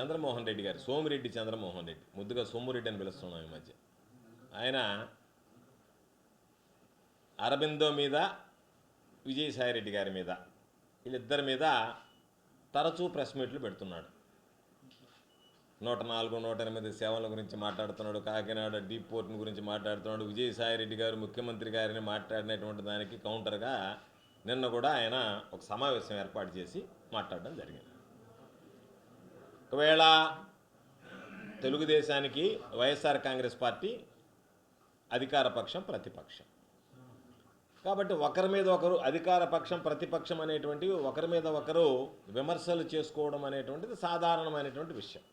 చంద్రమోహన్ రెడ్డి గారు, సోమిరెడ్డి చంద్రమోహన్ రెడ్డి, ముద్దుగా సోమురెడ్డి అని పిలుస్తున్నాం ఈ మధ్య. ఆయన అరబిందో మీద, విజయసాయిరెడ్డి గారి మీద, వీళ్ళిద్దరి మీద తరచూ ప్రెస్ మీట్లు పెడుతున్నాడు. 104, 108 సేవల గురించి మాట్లాడుతున్నాడు, కాకినాడ డీప్ పోర్ట్ని గురించి మాట్లాడుతున్నాడు. విజయసాయిరెడ్డి గారు ముఖ్యమంత్రి గారిని మాట్లాడినటువంటి దానికి కౌంటర్గా నిన్న కూడా ఆయన ఒక సమావేశం ఏర్పాటు చేసి మాట్లాడడం జరిగింది. ఒకవేళ తెలుగుదేశానికి వైఎస్ఆర్ కాంగ్రెస్ పార్టీ అధికార పక్షం, ప్రతిపక్షం కాబట్టి ఒకరి మీద ఒకరు, అధికార పక్షం ప్రతిపక్షం అనేటువంటివి ఒకరి మీద ఒకరు విమర్శలు చేసుకోవడం అనేటువంటిది సాధారణమైనటువంటి విషయం.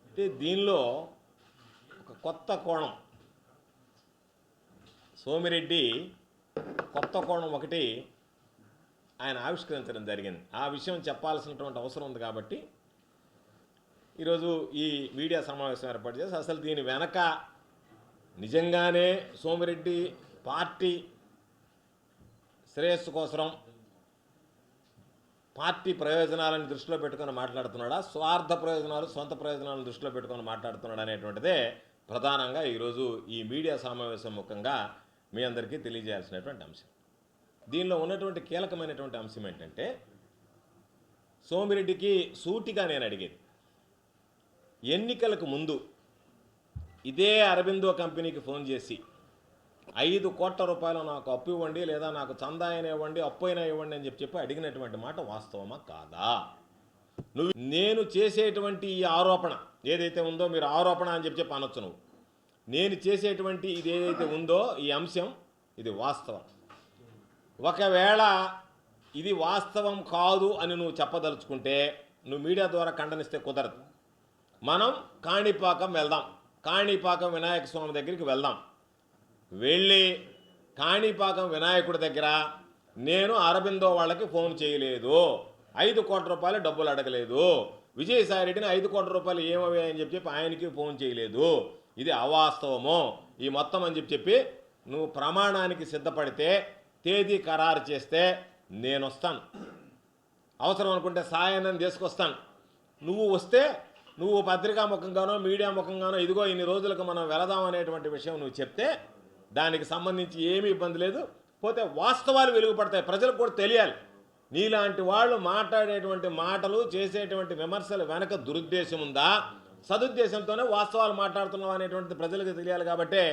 అయితే దీనిలో ఒక కొత్త కోణం, సోమిరెడ్డి కొత్త కోణం ఒకటి ఆయన ఆవిష్కరించడం జరిగింది. ఆ విషయం చెప్పాల్సినటువంటి అవసరం ఉంది కాబట్టి ఈరోజు ఈ మీడియా సమావేశం ఏర్పాటు చేసి అసలు దీని వెనక నిజంగానే సోమిరెడ్డి పార్టీ శ్రేయస్సు కోసం, పార్టీ ప్రయోజనాలను దృష్టిలో పెట్టుకొని మాట్లాడుతున్నాడా, స్వార్థ ప్రయోజనాలు, సొంత ప్రయోజనాలను దృష్టిలో పెట్టుకొని మాట్లాడుతున్నాడు అనేటువంటిదే ప్రధానంగా ఈరోజు ఈ మీడియా సమావేశం ముఖంగా మీ అందరికీ తెలియజేయాల్సినటువంటి అంశం. దీనిలో ఉన్నటువంటి కీలకమైనటువంటి అంశం ఏంటంటే, సోమిరెడ్డికి సూటిగా నేను అడిగేది, ఎన్నికలకు ముందు ఇదే అరబిందో కంపెనీకి ఫోన్ చేసి 5 కోట్ల రూపాయలు నాకు అప్పు ఇవ్వండి, లేదా నాకు చందా అయినా ఇవ్వండి, అప్పు అయినా ఇవ్వండి అని చెప్పి అడిగినటువంటి మాట వాస్తవమా కాదా? నేను చేసేటువంటి ఈ ఆరోపణ ఏదైతే ఉందో, మీరు ఆరోపణ అని చెప్పి అనొచ్చు, నేను చేసేటువంటి ఇది ఏదైతే ఉందో ఈ అంశం, ఇది వాస్తవం. ఒకవేళ ఇది వాస్తవం కాదు అని నువ్వు చెప్పదలుచుకుంటే నువ్వు మీడియా ద్వారా ఖండనిస్తే కుదరదు. మనం కాణిపాకం వెళ్దాం, కాణిపాకం వినాయక స్వామి దగ్గరికి వెళ్దాం. వెళ్ళి కాణిపాకం వినాయకుడి దగ్గర నేను అరబిందో వాళ్ళకి ఫోన్ చేయలేదు, 5 కోట్ల రూపాయలు డబ్బులు అడగలేదు, విజయసాయిరెడ్డిని 5 కోట్ల రూపాయలు ఏమవి అని చెప్పి ఆయనకి ఫోన్ చేయలేదు, ఇది అవాస్తవము ఈ మొత్తం అని చెప్పి నువ్వు ప్రమాణానికి సిద్ధపడితే, తేదీ ఖరారు చేస్తే నేను వస్తాను. అవసరం అనుకుంటే సాయాన్ని తీసుకొస్తాను. నువ్వు వస్తే నువ్వు పత్రికా ముఖంగానో మీడియా ముఖంగానో ఇదిగో ఇన్ని రోజులకు మనం వెళదాం అనేటువంటి విషయం నువ్వు చెప్తే దానికి సంబంధించి ఏమీ ఇబ్బంది లేదు. పోతే వాస్తవాలు వెలుగుపడతాయి, ప్రజలకు కూడా తెలియాలి. నీలాంటి వాళ్ళు మాట్లాడేటువంటి మాటలు, చేసేటువంటి విమర్శలు వెనక దురుద్దేశం ఉందా, సదుద్దేశంతోనే వాస్తవాలు మాట్లాడుతున్నాం అనేటువంటిది ప్రజలకు తెలియాలి. కాబట్టి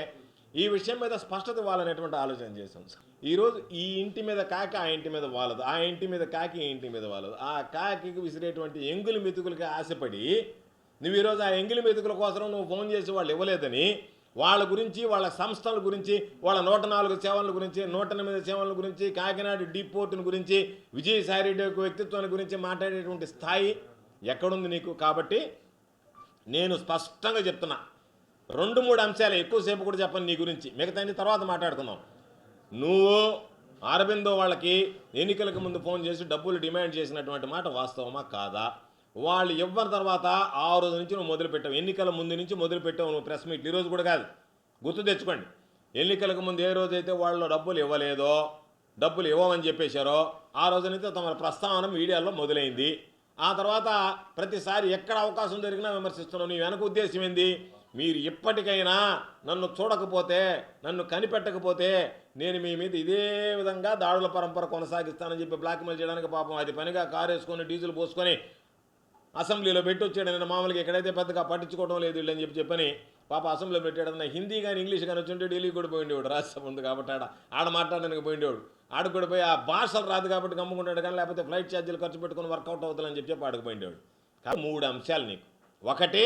ఈ విషయం మీద స్పష్టత ఇవ్వాలనేటువంటి ఆలోచన చేశాం. ఈరోజు ఈ ఇంటి మీద కాకి ఆ ఇంటి మీద వాలదు, ఆ ఇంటి మీద కాకి ఈ ఇంటి మీద వాలదు. ఆ కాకి విసిరేటువంటి ఎంగులు మెతుకులకి ఆశపడి నువ్వు ఈరోజు ఆ ఎంగిలి మెతుకుల కోసం నువ్వు ఫోన్ చేసి వాళ్ళు ఇవ్వలేదని, వాళ్ళ గురించి, వాళ్ళ సంస్థల గురించి, వాళ్ళ 104 సేవల గురించి, 108 సేవల గురించి, కాకినాడ డీప్ పోర్టుని గురించి, విజయసాయిరెడ్డి యొక్క వ్యక్తిత్వాన్ని గురించి మాట్లాడేటువంటి స్థాయి ఎక్కడుంది నీకు? కాబట్టి నేను స్పష్టంగా చెప్తున్నా, 2-3 అంశాలు, ఎక్కువసేపు కూడా చెప్పను నీ గురించి, మిగతా తర్వాత మాట్లాడుకుందాం. నువ్వు అరబిందో వాళ్ళకి ఎన్నికలకు ముందు ఫోన్ చేసి డబ్బులు డిమాండ్ చేసినటువంటి మాట వాస్తవమా కాదా? వాళ్ళు ఇవ్వని తర్వాత ఆ రోజు నుంచి నువ్వు మొదలుపెట్టావు, ఎన్నికల ముందు నుంచి మొదలుపెట్టావు నువ్వు ప్రెస్ మీట్. ఈరోజు కూడా కాదు, గుర్తు తెచ్చుకోండి. ఎన్నికలకు ముందు ఏ రోజైతే వాళ్ళు డబ్బులు ఇవ్వలేదో, డబ్బులు ఇవ్వమని చెప్పేశారో ఆ రోజు నుంచి తమ ప్రస్తావన మీడియాలో మొదలైంది. ఆ తర్వాత ప్రతిసారి ఎక్కడ అవకాశం దొరికినా విమర్శిస్తున్నావు. నీ వెనక ఉద్దేశం ఏంది? మీరు ఇప్పటికైనా నన్ను చూడకపోతే, నన్ను కనిపెట్టకపోతే నేను మీ మీద ఇదే విధంగా దాడుల పరంపర కొనసాగిస్తానని చెప్పి బ్లాక్మెయిల్ చేయడానికి పాపం అది పనిగా కారు వేసుకొని డీజిల్ పోసుకొని అసెంబ్లీలో పెట్టి వచ్చాడు. నేను మామూలుగా ఎక్కడైతే పెద్దగా పట్టించుకోవడం లేదు వీళ్ళని చెప్పని పాప అసెంబ్లీలో పెట్టాడు. నా హిందీ కానీ ఇంగ్లీష్ కానీ వచ్చి ఉంటే ఢిల్లీ కూడా పోయిండేవాడు, రాజ్యసభ ఉంది కాబట్టి ఆడ మాట్లాడడానికి పోయిండేవాడు. ఆడికి కూడా పోయి ఆ భాషలు రాదు కాబట్టి గమ్ముకుంటాడు, కానీ లేకపోతే ఫ్లైట్ ఛార్జీలు ఖర్చు పెట్టుకుని వర్కౌట్ అవుతుందని చెప్పి ఆడుకుపోయిండేవాడు. కానీ 3 అంశాలు నీకు. ఒకటి,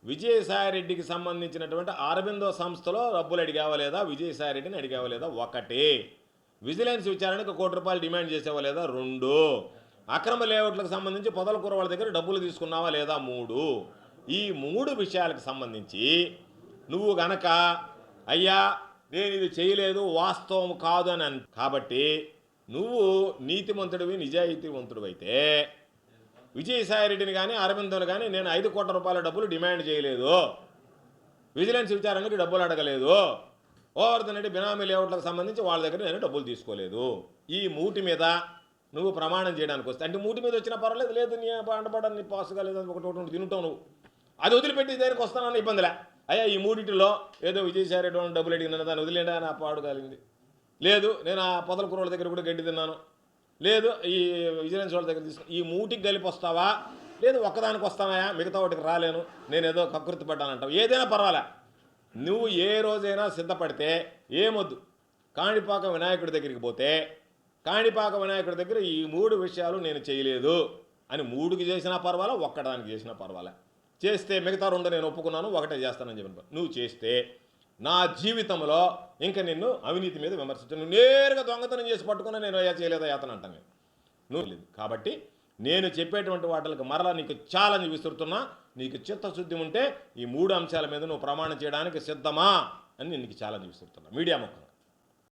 విజయసాయిరెడ్డికి సంబంధించినటువంటి అరబిందో సంస్థలో డబ్బులు అడిగావా లేదా, విజయసాయిరెడ్డిని అడిగావా లేదా? ఒకటి, విజిలెన్స్ విచారణకు 1 కోటి రూపాయలు డిమాండ్ చేసావా లేదా? 2, అక్రమ లేఅవుట్లకు సంబంధించి పొదలకూర వాళ్ళ దగ్గర డబ్బులు తీసుకున్నావా లేదా? 3. ఈ 3 విషయాలకు సంబంధించి నువ్వు గనక అయ్యా నేను ఇది చేయలేదు, వాస్తవం కాదు అని కాబట్టి నువ్వు నీతిమంతుడివి, నిజాయితీవంతుడు అయితే విజయసాయిరెడ్డిని కానీ అరబిందోని కానీ నేను 5 కోట్ల రూపాయల డబ్బులు డిమాండ్ చేయలేదు, విజిలెన్స్ విచారణకి డబ్బులు అడగలేదు, ఓవర్ధన్ రెడ్డి బినామీ లేఅవుట్లకు సంబంధించి వాళ్ళ దగ్గర నేను డబ్బులు తీసుకోలేదు, ఈ 3 మీద నువ్వు ప్రమాణం చేయడానికి వస్తే అంటే మూటి మీద వచ్చినా పర్వాలేదు, లేదు నీ పండబడ నీ పాసుగా లేదని ఒకటి తింటావు నువ్వు, అది వదిలిపెట్టి దేనికి వస్తానన్న ఇబ్బందిలే. అయ్యా ఈ మూడింటిలో ఏదో విజయసాయి రెడ్డి వాళ్ళని డబ్బులు అడిగినా దాన్ని వదిలేండా నా పాడు కాలింది, లేదు నేను ఆ పొదల కూరల దగ్గర కూడా గడ్డి తిన్నాను, లేదు ఈ విజిలెన్స్ వాళ్ళ దగ్గర తీసుకుని ఈ మూటికి కలిపి వస్తావా, లేదు ఒక్కదానికి వస్తానయా మిగతా వాటికి రాలేను నేను ఏదో కకృతి పడ్డానంటావు, ఏదైనా పర్వాలే. నువ్వు ఏ రోజైనా సిద్ధపడితే ఏమొద్దు, కాణిపాక వినాయకుడి దగ్గరికి పోతే కాణిపాక వినాయకుడి దగ్గర ఈ 3 విషయాలు నేను చేయలేదు అని 3కి చేసినా పర్వాలా, ఒక్కడానికి చేసినా పర్వాలే. చేస్తే మిగతా 2 నేను ఒప్పుకున్నాను, 1 చేస్తానని చెప్పి నువ్వు చేస్తే నా జీవితంలో ఇంకా నిన్ను అవినీతి మీద విమర్శించాను. నువ్వు నేరుగా దొంగతనం చేసి పట్టుకున్నా నేను అయ్యా చేయలేదా యాతన అంటాను నేను, నువ్వు లేదు. కాబట్టి నేను చెప్పేటువంటి వాటికి మరలా నీకు ఛాలెంజ్ విసురుతున్నా, నీకు చిత్తశుద్ధి ఉంటే ఈ 3 అంశాల మీద నువ్వు ప్రమాణం చేయడానికి సిద్ధమా అని నేను నీకు ఛాలెంజ్ విసురుతున్నా మీడియా ముఖంగా.